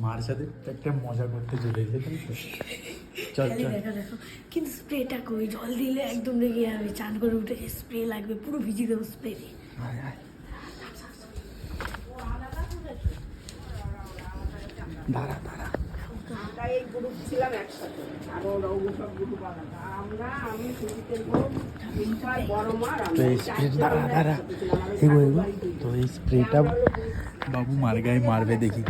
মার সাথে একটা মজা করতে চলে এসেছে। চল চল। দেখো কিন্তু স্প্রেটা কই, জল দিলে একদম রেগে যাবে, চান করে উঠে স্প্রে লাগবে, পুরো ভিজিয়ে দেবো স্প্রে দিয়ে। দাঁড়া দাঁড়া। আমরা এই গ্রুপ ছিলাম একসাথে, আরো সব গ্রুপ আলাদা। আমরা, আমি, সুজিতের গ্রুপ, রিম্পার বড় মার, তো এই স্প্রে দাঁড়া দাঁড়া, তো এই স্প্রেটা বাবু মার গায়ে মারবে দেখি।